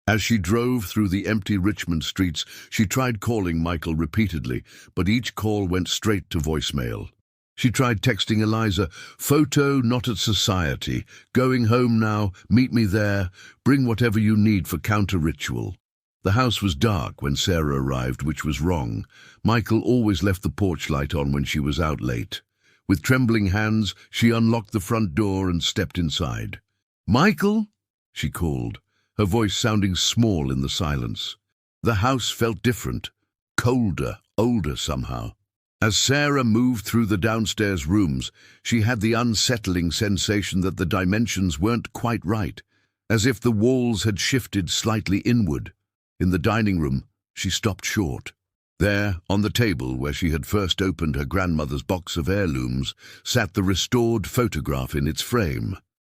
As she drove through the empty Richmond streets, she tried calling Michael repeatedly, but each call went straight to voicemail. She tried texting Eliza, photo not at Society, going home now, meet me there, bring whatever you need for counter-ritual. The house was dark when Sarah arrived, which was wrong. Michael always left the porch light on when she was out late. With trembling hands, she unlocked the front door and stepped inside. Michael? She called, her voice sounding small in the silence. The house felt different, colder, older somehow. As Sarah moved through the downstairs rooms, she had the unsettling sensation that the dimensions weren't quite right, as if the walls had shifted slightly inward. In the dining room, she stopped short. There, on the table where she had first opened her grandmother's box of heirlooms, sat the restored photograph in its frame.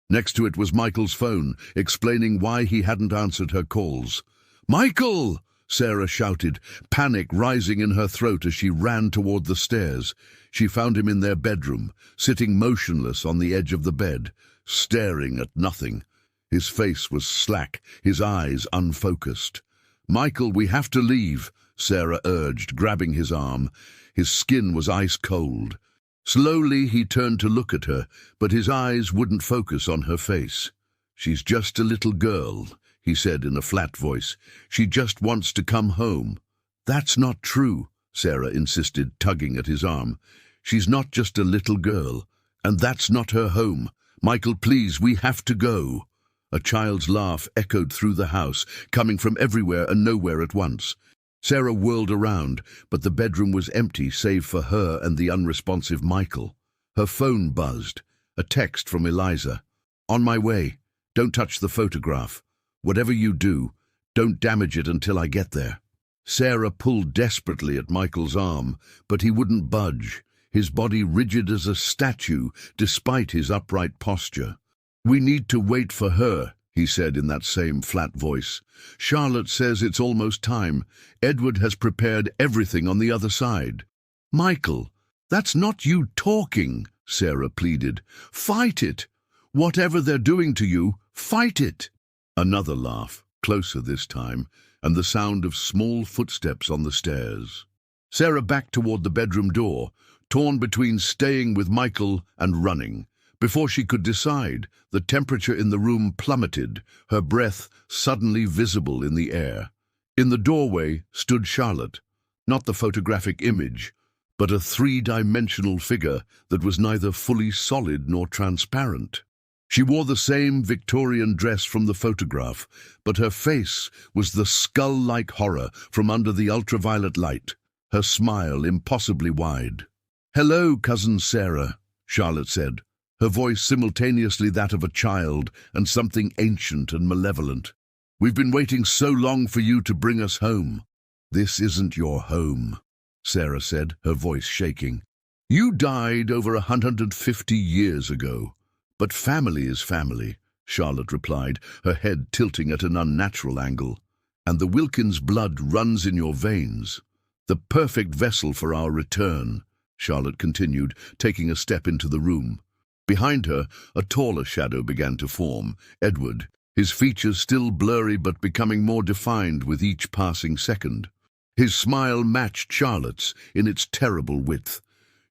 Next to it was Michael's phone, explaining why he hadn't answered her calls. "Michael!" Sarah shouted, panic rising in her throat as she ran toward the stairs. She found him in their bedroom, sitting motionless on the edge of the bed, staring at nothing. His face was slack, his eyes unfocused. "Michael, we have to leave," Sarah urged, grabbing his arm. His skin was ice cold. Slowly he turned to look at her, but his eyes wouldn't focus on her face. "She's just a little girl," he said in a flat voice. "She just wants to come home." "That's not true," Sarah insisted, tugging at his arm. "She's not just a little girl, and that's not her home. Michael, please, we have to go." A child's laugh echoed through the house, coming from everywhere and nowhere at once. Sarah whirled around, but the bedroom was empty save for her and the unresponsive Michael. Her phone buzzed. A text from Eliza. "On my way. Don't touch the photograph. Whatever you do, don't damage it until I get there." Sarah pulled desperately at Michael's arm, but he wouldn't budge, his body rigid as a statue despite his upright posture. "We need to wait for her," he said in that same flat voice. "Charlotte says it's almost time. Edward has prepared everything on the other side." "Michael, that's not you talking," Sarah pleaded. "Fight it. Whatever they're doing to you, fight it." Another laugh, closer this time, and the sound of small footsteps on the stairs. Sarah backed toward the bedroom door, torn between staying with Michael and running. Before she could decide, the temperature in the room plummeted, her breath suddenly visible in the air. In the doorway stood Charlotte, not the photographic image, but a three-dimensional figure that was neither fully solid nor transparent. She wore the same Victorian dress from the photograph, but her face was the skull-like horror from under the ultraviolet light, her smile impossibly wide. "Hello, Cousin Sarah," Charlotte said, her voice simultaneously that of a child and something ancient and malevolent. "We've been waiting so long for you to bring us home." "This isn't your home," Sarah said, her voice shaking. "You died over 150 years ago. But family is family," Charlotte replied, her head tilting at an unnatural angle. "And the Wilkins blood runs in your veins. The perfect vessel for our return," Charlotte continued, taking a step into the room. Behind her, a taller shadow began to form, Edward, his features still blurry but becoming more defined with each passing second. His smile matched Charlotte's in its terrible width.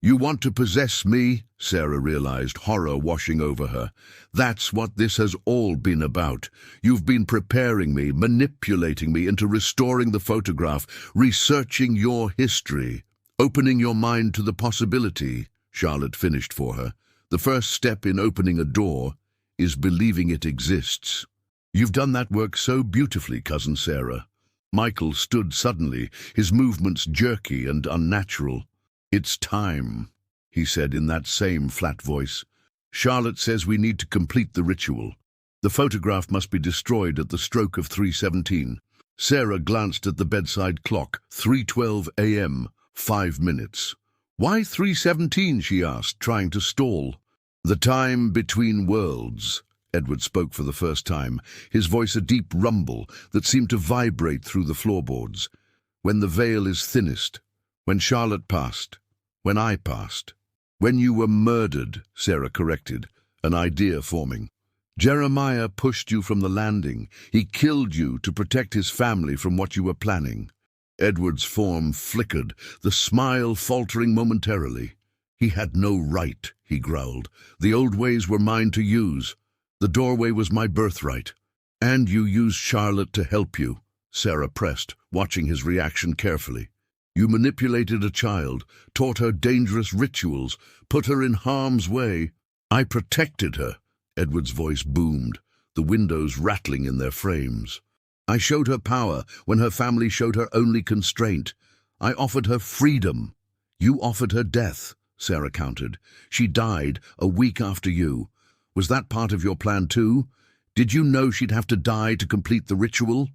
"You want to possess me?" Sarah realized, horror washing over her. "That's what this has all been about. You've been preparing me, manipulating me into restoring the photograph, researching your history, opening your mind to the possibility," Charlotte finished for her. "The first step in opening a door is believing it exists." "You've done that work so beautifully, Cousin Sarah." Michael stood suddenly, his movements jerky and unnatural. "It's time," he said in that same flat voice. "Charlotte says we need to complete the ritual. The photograph must be destroyed at the stroke of 3:17. Sarah glanced at the bedside clock. 3:12 a.m., 5 minutes. "Why 3:17, she asked, trying to stall. "The time between worlds," Edward spoke for the first time, his voice a deep rumble that seemed to vibrate through the floorboards. "When the veil is thinnest. When Charlotte passed. When I passed." "When you were murdered," Sarah corrected, an idea forming. "Jeremiah pushed you from the landing. He killed you to protect his family from what you were planning." Edward's form flickered, the smile faltering momentarily. "He had no right," he growled. "The old ways were mine to use. The doorway was my birthright." "And you used Charlotte to help you," Sarah pressed, watching his reaction carefully. "You manipulated a child, taught her dangerous rituals, put her in harm's way." "I protected her," Edward's voice boomed, the windows rattling in their frames. "I showed her power when her family showed her only constraint. I offered her freedom." "You offered her death," Sarah countered. "She died a week after you. Was that part of your plan too? Did you know she'd have to die to complete the ritual?"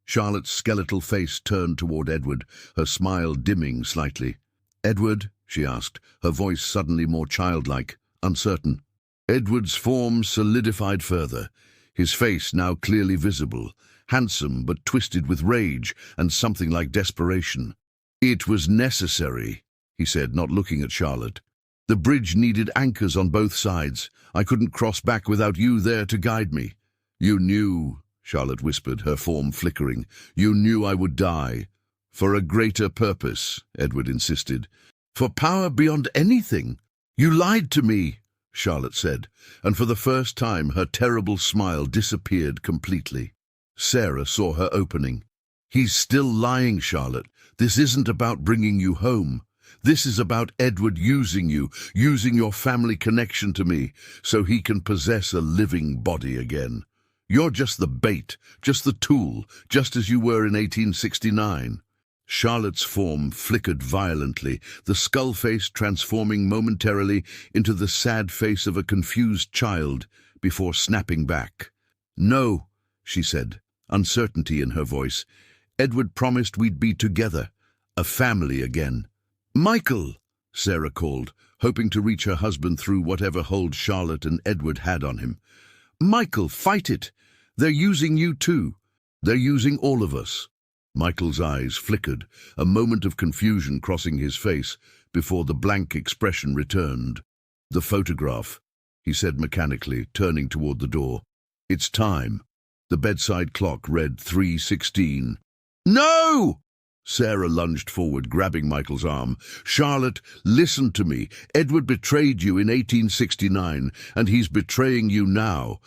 Charlotte's skeletal face turned toward Edward, her smile dimming slightly. "Edward?" she asked, her voice suddenly more childlike, uncertain. Edward's form solidified further, his face now clearly visible, handsome but twisted with rage and something like desperation. "It was necessary," he said, not looking at Charlotte. "The bridge needed anchors on both sides. I couldn't cross back without you there to guide me." "You knew," Charlotte whispered, her form flickering. "You knew I would die." "For a greater purpose," Edward insisted. "For power beyond anything." "You lied to me," Charlotte said, and for the first time her terrible smile disappeared completely. Sarah saw her opening. "He's still lying, Charlotte. This isn't about bringing you home. This is about Edward using you, using your family connection to me, so he can possess a living body again. You're just the bait, just the tool, just as you were in 1869. Charlotte's form flickered violently, the skull face transforming momentarily into the sad face of a confused child before snapping back. "No," she said, uncertainty in her voice. "Edward promised we'd be together, a family again." "Michael!" Sarah called, hoping to reach her husband through whatever hold Charlotte and Edward had on him. "Michael, fight it! They're using you too. They're using all of us." Michael's eyes flickered, a moment of confusion crossing his face before the blank expression returned. "The photograph," he said mechanically, turning toward the door. "It's time." The bedside clock read 3:16. "No!" Sarah lunged forward, grabbing Michael's arm. "Charlotte, listen to me. Edward betrayed you in 1869, and he's betraying you now.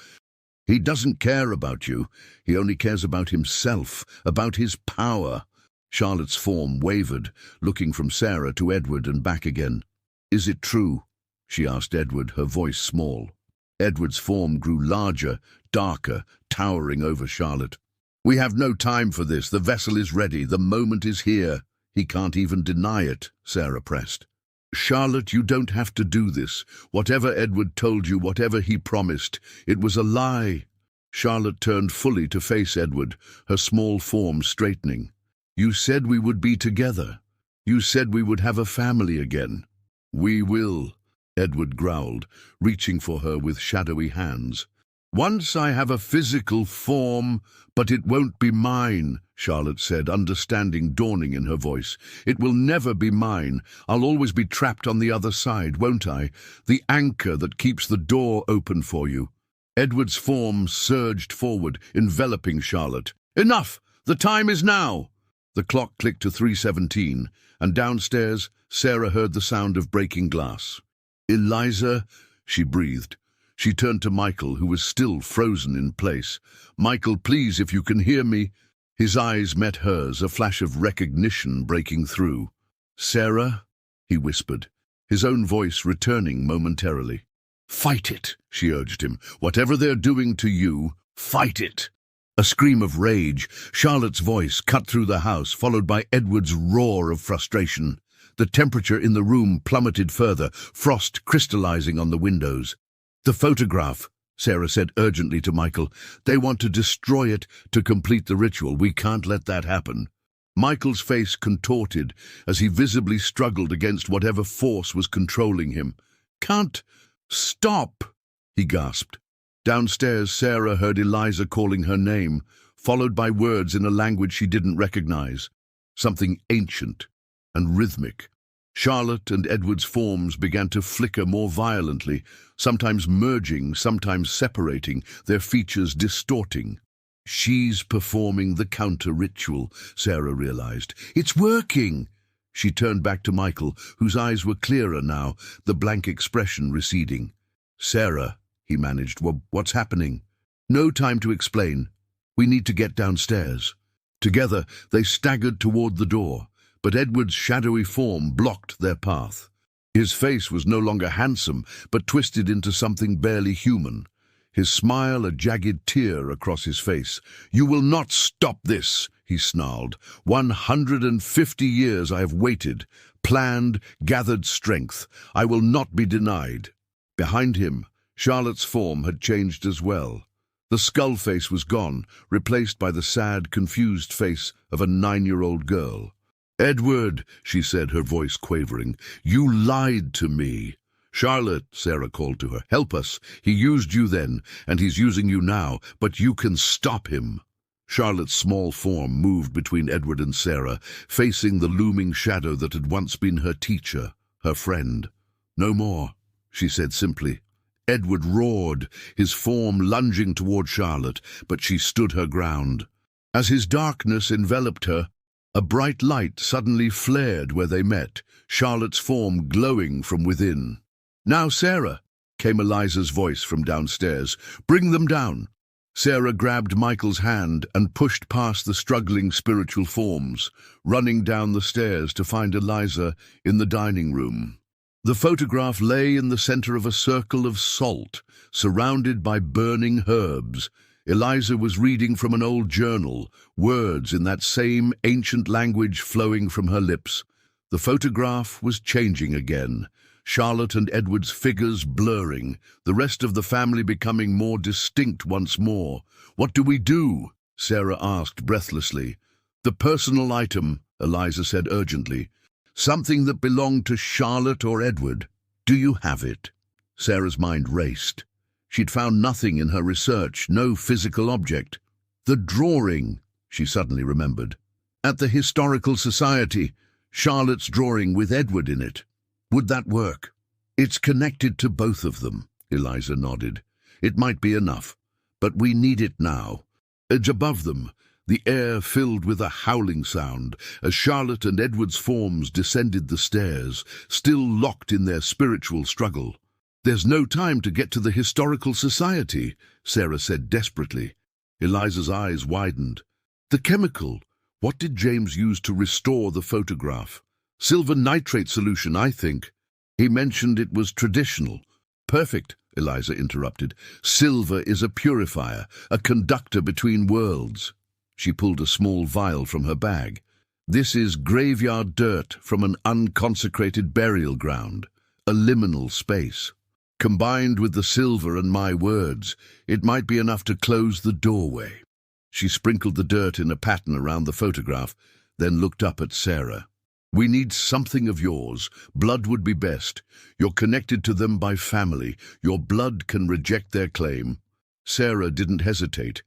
He doesn't care about you. He only cares about himself, about his power." Charlotte's form wavered, looking from Sarah to Edward and back again. "Is it true?" she asked Edward, her voice small. Edward's form grew larger, darker, towering over Charlotte. "We have no time for this. The vessel is ready. The moment is here." "He can't even deny it," Sarah pressed. "Charlotte, you don't have to do this. Whatever Edward told you, whatever he promised, it was a lie." Charlotte turned fully to face Edward, her small form straightening. "You said we would be together. You said we would have a family again." "We will," Edward growled, reaching for her with shadowy hands. "Once I have a physical form, but it won't be mine," Charlotte said, understanding dawning in her voice. "It will never be mine. I'll always be trapped on the other side, won't I? The anchor that keeps the door open for you." Edward's form surged forward, enveloping Charlotte. "Enough! The time is now!" The clock clicked to 3:17, and downstairs Sarah heard the sound of breaking glass. "Eliza," she breathed. She turned to Michael, who was still frozen in place. "Michael, please, if you can hear me." His eyes met hers, a flash of recognition breaking through. "Sarah," he whispered, his own voice returning momentarily. "Fight it," she urged him. "Whatever they're doing to you, fight it." A scream of rage, Charlotte's voice cut through the house, followed by Edward's roar of frustration. The temperature in the room plummeted further, frost crystallizing on the windows. "The photograph," Sarah said urgently to Michael. "They want to destroy it to complete the ritual. We can't let that happen." Michael's face contorted as he visibly struggled against whatever force was controlling him. "Can't stop," he gasped. Downstairs, Sarah heard Eliza calling her name, followed by words in a language she didn't recognize, something ancient and rhythmic. Charlotte and Edward's forms began to flicker more violently, sometimes merging, sometimes separating, their features distorting. "She's performing the counter-ritual," Sarah realized. "It's working!" She turned back to Michael, whose eyes were clearer now, the blank expression receding. "Sarah," he managed, "what's happening?" "No time to explain. We need to get downstairs." Together, they staggered toward the door, but Edward's shadowy form blocked their path. His face was no longer handsome, but twisted into something barely human. His smile a jagged tear across his face. "You will not stop this," he snarled. 150 years I have waited, planned, gathered strength. I will not be denied." Behind him, Charlotte's form had changed as well. The skull face was gone, replaced by the sad, confused face of a 9-year-old girl. "Edward," she said, her voice quavering, "you lied to me." "Charlotte," Sarah called to her, "help us. He used you then, and he's using you now, but you can stop him." Charlotte's small form moved between Edward and Sarah, facing the looming shadow that had once been her teacher, her friend. "No more," she said simply. Edward roared, his form lunging toward Charlotte, but she stood her ground. As his darkness enveloped her, a bright light suddenly flared where they met, Charlotte's form glowing from within. "Now, Sarah," came Eliza's voice from downstairs. "Bring them down." Sarah grabbed Michael's hand and pushed past the struggling spiritual forms, running down the stairs to find Eliza in the dining room. The photograph lay in the center of a circle of salt, surrounded by burning herbs. Eliza was reading from an old journal, words in that same ancient language flowing from her lips. The photograph was changing again, Charlotte and Edward's figures blurring, the rest of the family becoming more distinct once more. "What do we do?" Sarah asked breathlessly. "The personal item," Eliza said urgently. "Something that belonged to Charlotte or Edward. Do you have it?" Sarah's mind raced. She'd found nothing in her research, no physical object. "The drawing," she suddenly remembered. "At the Historical Society, Charlotte's drawing with Edward in it. Would that work?" "It's connected to both of them," Eliza nodded. "It might be enough, but we need it now. It's above them. the air filled with a howling sound as Charlotte and Edward's forms descended the stairs, still locked in their spiritual struggle. "There's no time to get to the Historical Society," Sarah said desperately. Eliza's eyes widened. "The chemical. What did James use to restore the photograph?" "Silver nitrate solution, I think. He mentioned it was traditional." "Perfect," Eliza interrupted. "Silver is a purifier, a conductor between worlds." She pulled a small vial from her bag. "This is graveyard dirt from an unconsecrated burial ground, a liminal space. Combined with the silver and my words, it might be enough to close the doorway." She sprinkled the dirt in a pattern around the photograph, then looked up at Sarah. "We need something of yours. Blood would be best. You're connected to them by family. Your blood can reject their claim." Sarah didn't hesitate.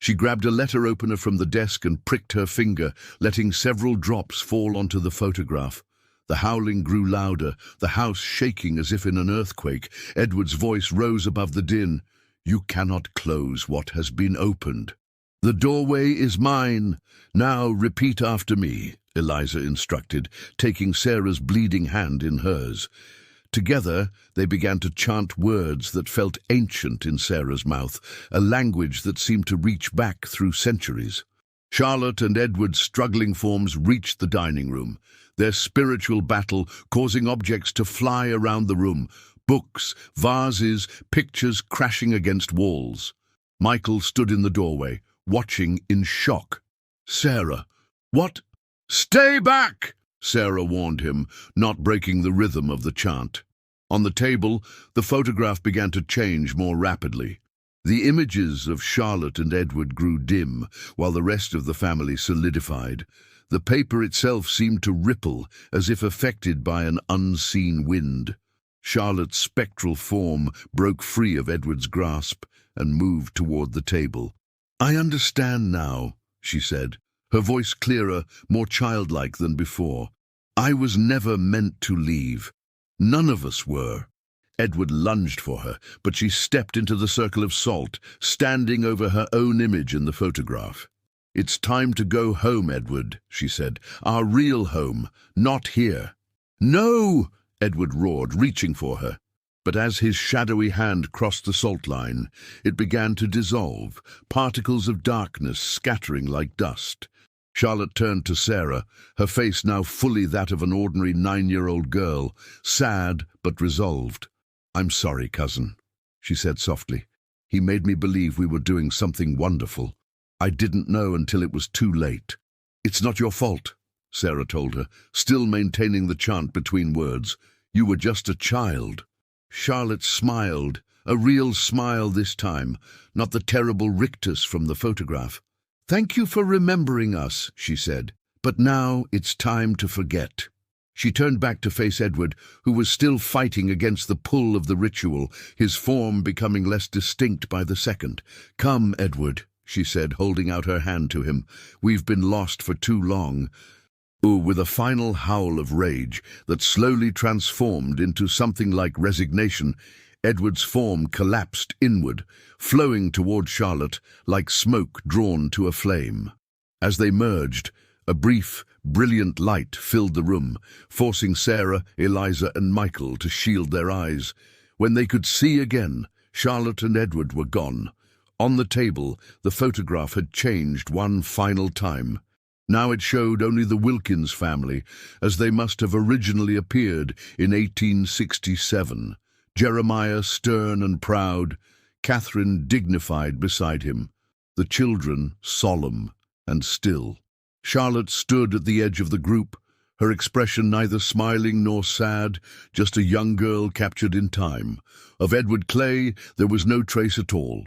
She grabbed a letter opener from the desk and pricked her finger, letting several drops fall onto the photograph. The howling grew louder, the house shaking as if in an earthquake. Edward's voice rose above the din. "You cannot close what has been opened." "The doorway is mine. Now repeat after me," Eliza instructed, taking Sarah's bleeding hand in hers. Together, they began to chant words that felt ancient in Sarah's mouth, a language that seemed to reach back through centuries. Charlotte and Edward's struggling forms reached the dining room, their spiritual battle causing objects to fly around the room, books, vases, pictures crashing against walls. Michael stood in the doorway, watching in shock. "Sarah, what?" "Stay back!" Sarah warned him, not breaking the rhythm of the chant. On the table, the photograph began to change more rapidly. The images of Charlotte and Edward grew dim, while the rest of the family solidified. The paper itself seemed to ripple, as if affected by an unseen wind. Charlotte's spectral form broke free of Edward's grasp and moved toward the table. "I understand now," she said, her voice clearer, more childlike than before. "I was never meant to leave. None of us were." Edward lunged for her, but she stepped into the circle of salt, standing over her own image in the photograph. "It's time to go home, Edward," she said. "Our real home, not here." "No!" Edward roared, reaching for her. But as his shadowy hand crossed the salt line, it began to dissolve, particles of darkness scattering like dust. Charlotte turned to Sarah, her face now fully that of an ordinary 9-year-old girl, sad but resolved. "I'm sorry, cousin," she said softly. "He made me believe we were doing something wonderful. I didn't know until it was too late." "It's not your fault," Sarah told her, still maintaining the chant between words. "You were just a child." Charlotte smiled, a real smile this time, not the terrible rictus from the photograph. "Thank you for remembering us," she said. "But now it's time to forget." She turned back to face Edward, who was still fighting against the pull of the ritual, his form becoming less distinct by the second. "Come, Edward," she said, holding out her hand to him. "We've been lost for too long." With a final howl of rage that slowly transformed into something like resignation, Edward's form collapsed inward, flowing toward Charlotte like smoke drawn to a flame. As they merged, a brief, brilliant light filled the room, forcing Sarah, Eliza, and Michael to shield their eyes. When they could see again, Charlotte and Edward were gone. On the table, the photograph had changed one final time. Now it showed only the Wilkins family, as they must have originally appeared in 1867. Jeremiah stern and proud, Catherine dignified beside him, the children solemn and still. Charlotte stood at the edge of the group, her expression neither smiling nor sad, just a young girl captured in time. Of Edward Clay there was no trace at all.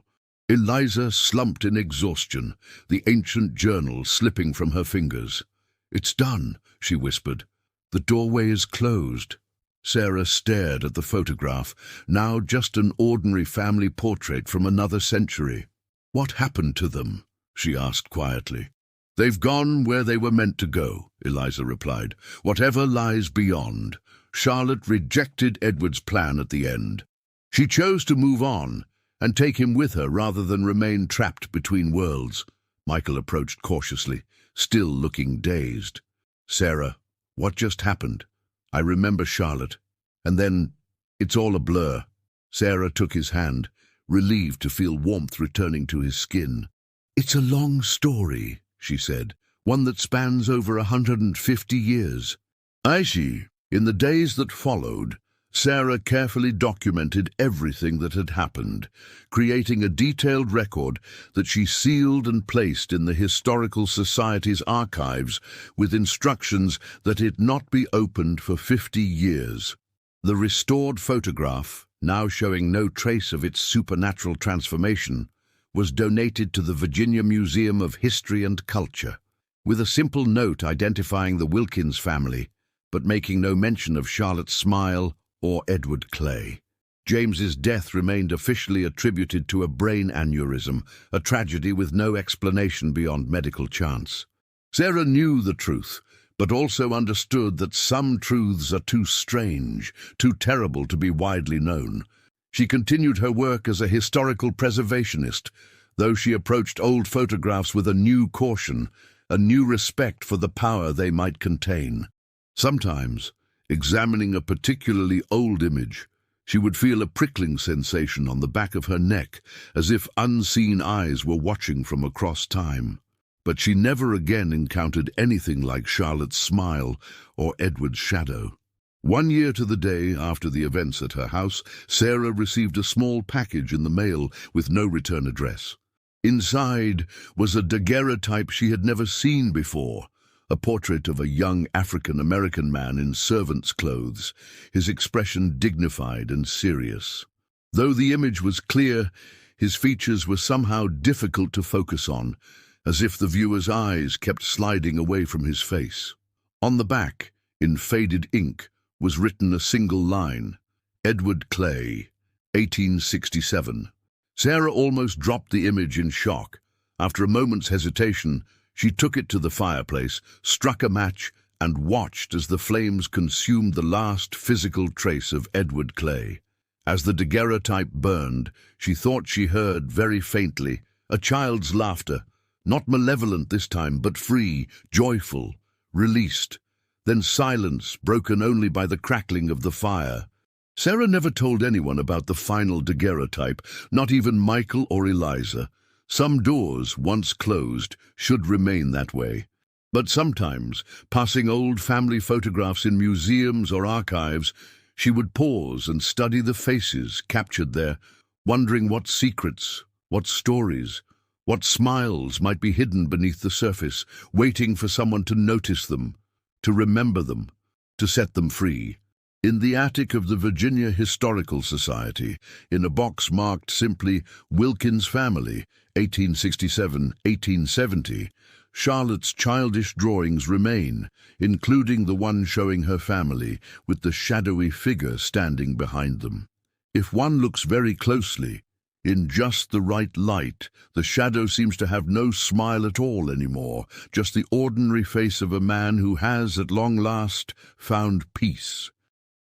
Eliza slumped in exhaustion, the ancient journal slipping from her fingers. "It's done," she whispered. "The doorway is closed." Sarah stared at the photograph, now just an ordinary family portrait from another century. "What happened to them?" she asked quietly. "They've gone where they were meant to go," Eliza replied. "Whatever lies beyond." Charlotte rejected Edward's plan at the end. She chose to move on and take him with her rather than remain trapped between worlds. Michael approached cautiously, still looking dazed. "Sarah, what just happened? I remember Charlotte. And then, it's all a blur." Sarah took his hand, relieved to feel warmth returning to his skin. "It's a long story," she said, "one that spans over 150 years. I see." In the days that followed, Sarah carefully documented everything that had happened, creating a detailed record that she sealed and placed in the Historical Society's archives with instructions that it not be opened for 50 years. The restored photograph, now showing no trace of its supernatural transformation, was donated to the Virginia Museum of History and Culture, with a simple note identifying the Wilkins family, but making no mention of Charlotte's smile or Edward Clay. James's death remained officially attributed to a brain aneurysm, a tragedy with no explanation beyond medical chance. Sarah knew the truth, but also understood that some truths are too strange, too terrible to be widely known. She continued her work as a historical preservationist, though she approached old photographs with a new caution, a new respect for the power they might contain. Sometimes, examining a particularly old image, she would feel a prickling sensation on the back of her neck, as if unseen eyes were watching from across time. But she never again encountered anything like Charlotte's smile or Edward's shadow. 1 year to the day after the events at her house, Sarah received a small package in the mail with no return address. Inside was a daguerreotype she had never seen before, a portrait of a young African-American man in servant's clothes, his expression dignified and serious. Though the image was clear, his features were somehow difficult to focus on, as if the viewer's eyes kept sliding away from his face. On the back, in faded ink, was written a single line: "Edward Clay, 1867. Sarah almost dropped the image in shock. After a moment's hesitation, she took it to the fireplace, struck a match, and watched as the flames consumed the last physical trace of Edward Clay. As the daguerreotype burned, she thought she heard, very faintly, a child's laughter, not malevolent this time, but free, joyful, released. Then silence, broken only by the crackling of the fire. Sarah never told anyone about the final daguerreotype, not even Michael or Eliza. Some doors, once closed, should remain that way. But sometimes, passing old family photographs in museums or archives, she would pause and study the faces captured there, wondering what secrets, what stories, what smiles might be hidden beneath the surface, waiting for someone to notice them, to remember them, to set them free. In the attic of the Virginia Historical Society, in a box marked simply Wilkins Family, 1867-1870, Charlotte's childish drawings remain, including the one showing her family, with the shadowy figure standing behind them. If one looks very closely, in just the right light, the shadow seems to have no smile at all anymore, just the ordinary face of a man who has, at long last, found peace.